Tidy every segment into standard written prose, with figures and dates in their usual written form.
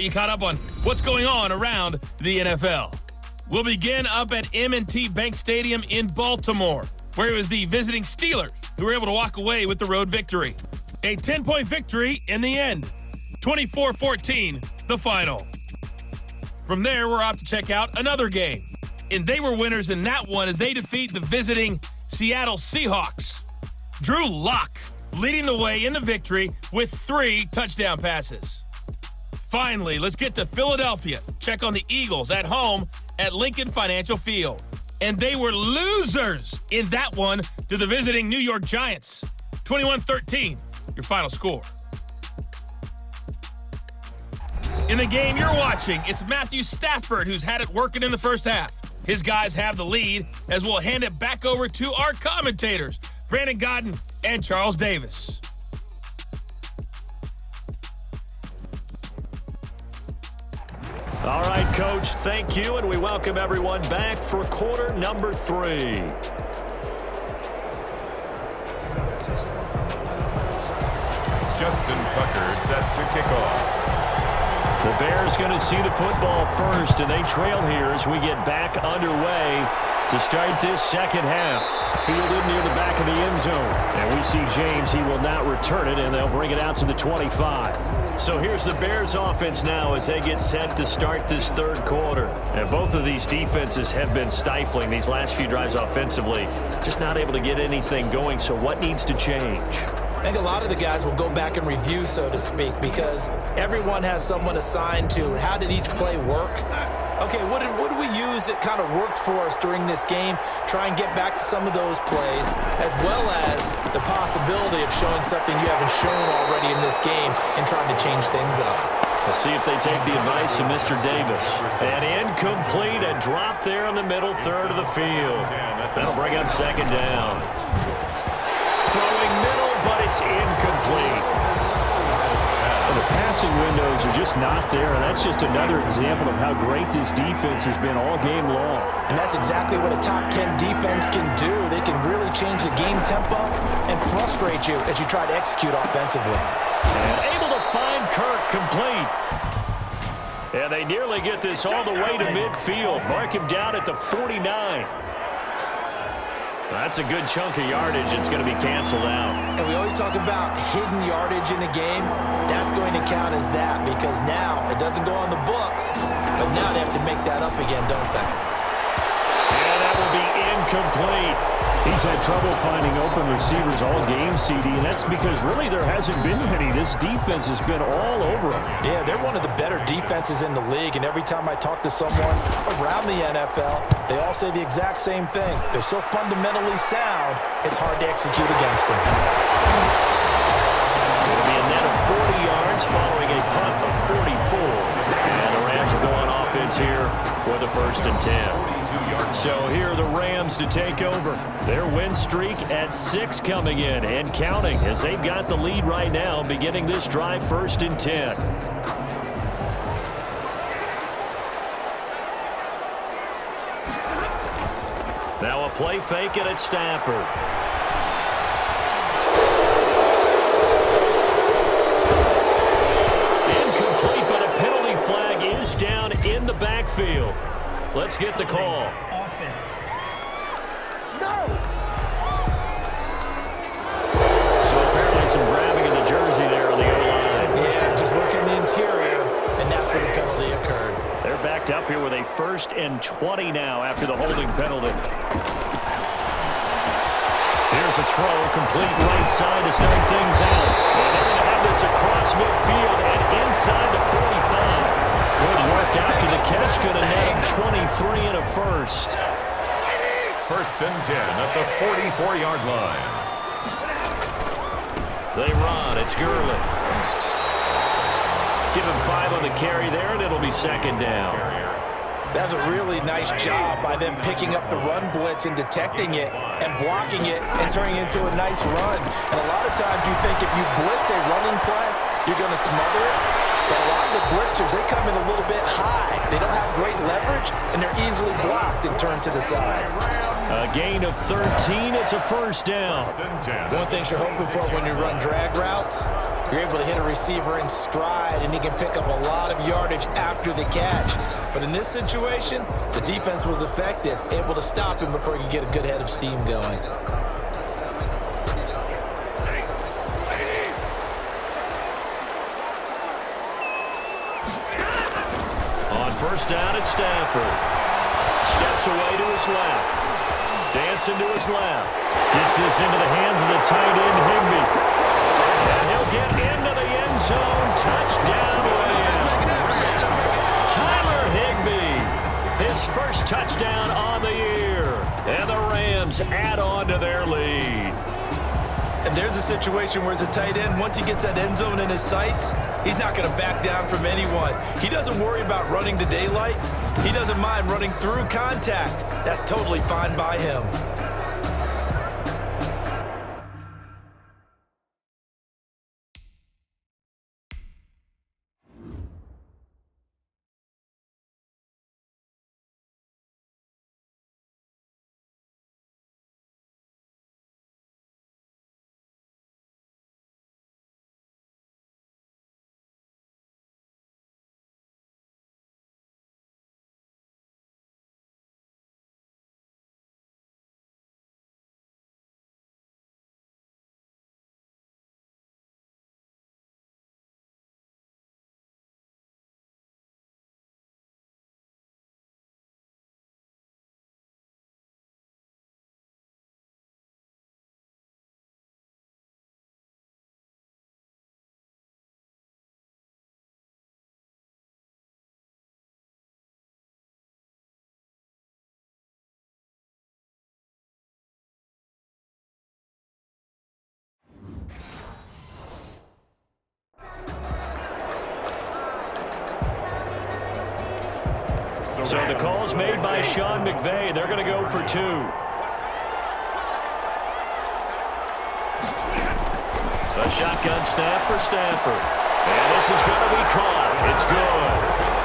You caught up on what's going on around the NFL. We'll begin up at M&T Bank Stadium in Baltimore, where it was the visiting Steelers who were able to walk away with the road victory. A 10-point victory in the end. 24-14, the final. From there, we're off to check out another game. And they were winners in that one as they defeat the visiting Seattle Seahawks. Drew Lock leading the way in the victory with 3 touchdown passes. Finally, let's get to Philadelphia. Check on the Eagles at home at Lincoln Financial Field. And they were losers in that one to the visiting New York Giants. 21-13, your final score. In the game you're watching, it's Matthew Stafford who's had it working in the first half. His guys have the lead as we'll hand it back over to our commentators, Brandon Godden and Charles Davis. All right, Coach, thank you, and we welcome everyone back for quarter number 3. Justin Tucker set to kick off. The Bears going to see the football first, and they trail here as we get back underway to start this second half. Fielded near the back of the end zone. And we see James, he will not return it, and they'll bring it out to the 25. So here's the Bears offense now as they get set to start this third quarter. And both of these defenses have been stifling these last few drives offensively. Just not able to get anything going, so what needs to change? I think a lot of the guys will go back and review, so to speak, because everyone has someone assigned to how did each play work. Okay, what did we use that kind of worked for us during this game? Try and get back to some of those plays, as well as the possibility of showing something you haven't shown already in this game and trying to change things up. We'll see if they take the advice of Mr. Davis. And incomplete, a drop there in the middle third of the field. That'll bring up second down. Throwing middle, but it's incomplete. Well, the passing windows are just not there, and that's just another example of how great this defense has been all game long. And that's exactly what a top 10 defense can do. They can really change the game tempo and frustrate you as you try to execute offensively. And able to find Kirk complete. And they nearly get this all the way to midfield. Mark him down at the 49. That's a good chunk of yardage. It's going to be canceled out. And we always talk about hidden yardage in a game. That's going to count as that because now it doesn't go on the books, but now they have to make that up again, don't they? And that will be incomplete. He's had trouble finding open receivers all game, CD, and that's because really there hasn't been many. This defense has been all over him. Yeah, they're one of the better defenses in the league, and every time I talk to someone around the NFL, they all say the exact same thing. They're so fundamentally sound, it's hard to execute against them. It'll be a net of 40 yards following a punt of 44. And the Rams will go on offense here with a 1st and 10. So here are the Rams to take over. Their win streak at 6 coming in and counting as they've got the lead right now beginning this drive 1st and 10. Now a play fake and it's Stafford. Incomplete, but a penalty flag is down in the backfield. Let's get the call. Offense. So apparently some grabbing of the jersey there on the O-line. Yeah, just working the interior, and that's where the penalty occurred. They're backed up here with a 1st and 20 now after the holding penalty. Here's a throw, complete right side to start things out. And they're going to have this across midfield and inside the 45. Good work after the catch, going to net him 23 and a 1st. 1st and 10 at the 44-yard line. They run. It's Gurley. Give him 5 on the carry there, and it'll be second down. That's a really nice job by them picking up the run blitz and detecting it and blocking it and turning it into a nice run. And a lot of times you think if you blitz a running play, you're going to smother it. But a lot of the blitzers, they come in a little bit high. They don't have great leverage, and they're easily blocked and turned to the side. A gain of 13. It's a 1st down. One thing you're hoping for when you run drag routes, You're able to hit a receiver in stride, and he can pick up a lot of yardage after the catch. But in this situation, the defense was effective, able to stop him before he could get a good head of steam going. On first down, it's Stafford. Steps away to his left. Dancing to his left. Gets this into the hands of the tight end, Higbee. And he'll get into the end zone. Touchdown, Rams. Tyler Higbee. His first touchdown on the year. And the Rams add on to their lead. And there's a situation where as a tight end, once he gets that end zone in his sights, he's not going to back down from anyone. He doesn't worry about running to daylight. He doesn't mind running through contact. That's totally fine by him. So the call's made by Sean McVay. They're going to go for 2. A shotgun snap for Stafford. And this is going to be caught. It's good.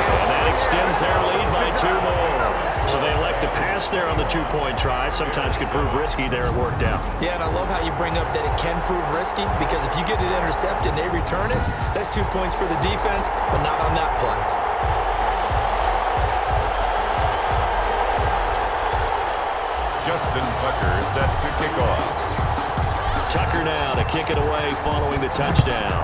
And that extends their lead by 2 more. So they elect to pass there on the 2-point try. Sometimes could prove risky there. It worked out. Yeah, and I love how you bring up that it can prove risky, because if you get it intercepted and they return it, that's 2 points for the defense, but not on that play. Justin Tucker set to kick off. Tucker now to kick it away following the touchdown.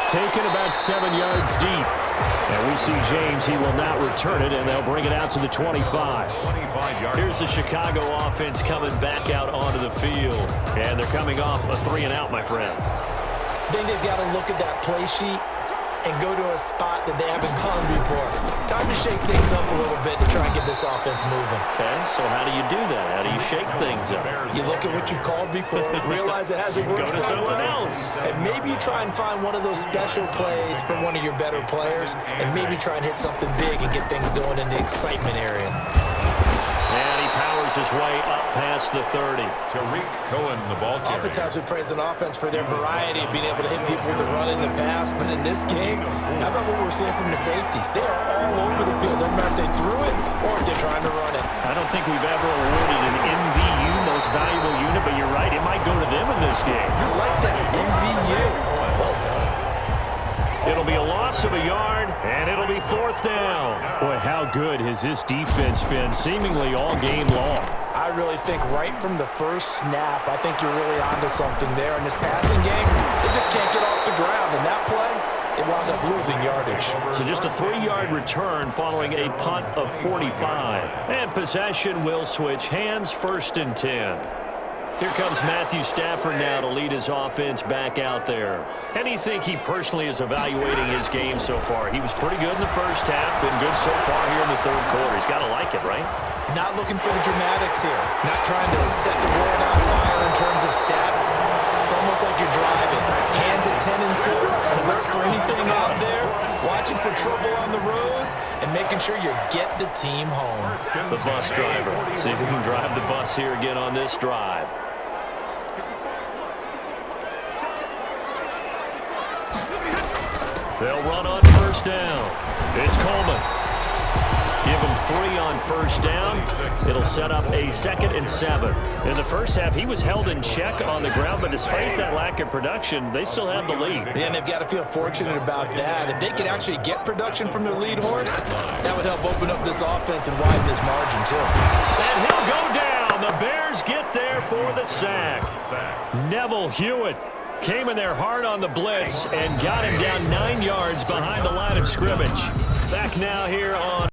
Taken about 7 yards deep. And we see James, he will not return it, and they'll bring it out to the 25. 25-yard. Here's the Chicago offense coming back out onto the field. And they're coming off a 3-and-out, my friend. I think they've got to look at that play sheet and go to a spot that they haven't gone before. Time to shake things up a little bit to try and get this offense moving. Okay, so how do you do that? How do you shake things up? You look at what you've called before, realize it hasn't worked Go to so something well, else. and maybe you try and find one of those special plays from one of your better players, and maybe try and hit something big and get things going in the excitement area. And he powers his way up past the 30. Tariq Cohen, the ball carrier. Oftentimes we praise an offense for their variety of being able to hit people with the run in the pass, but in this game, how about what we're seeing from the safeties? They are all over the field, doesn't matter if they threw it or if they're trying to run it. I don't think we've ever awarded an MVU, most valuable unit, but you're right, it might go to them in this game. I like that, MVU. Well done. It'll be a loss of a yard, and it'll be 4th down. Boy, how good has this defense been seemingly all game long? I really think right from the first snap, I think you're really onto something there. In this passing game, they just can't get off the ground. In that play, they wound up losing yardage. So just a 3-yard return following a punt of 45. And possession will switch hands, 1st and 10. Here comes Matthew Stafford now to lead his offense back out there. How do you think he personally is evaluating his game so far? He was pretty good in the first half, been good so far here in the 3rd quarter. He's got to like it, right? Not looking for the dramatics here. Not trying to set the world on fire in terms of stats. It's almost like you're driving. Hands at 10 and 2. Alert for anything out there. Watching for trouble on the road. And making sure you get the team home. The bus driver. See if he can drive the bus here again on this drive. They'll run on 1st down. It's Coleman. Give him 3 on first down. It'll set up a 2nd and 7. In the first half, he was held in check on the ground, but despite that lack of production, they still have the lead. And they've got to feel fortunate about that. If they could actually get production from their lead horse, that would help open up this offense and widen this margin too. And he'll go down. The Bears get there for the sack. Neville Hewitt came in there hard on the blitz and got him down 9 yards behind the line of scrimmage. Back now here on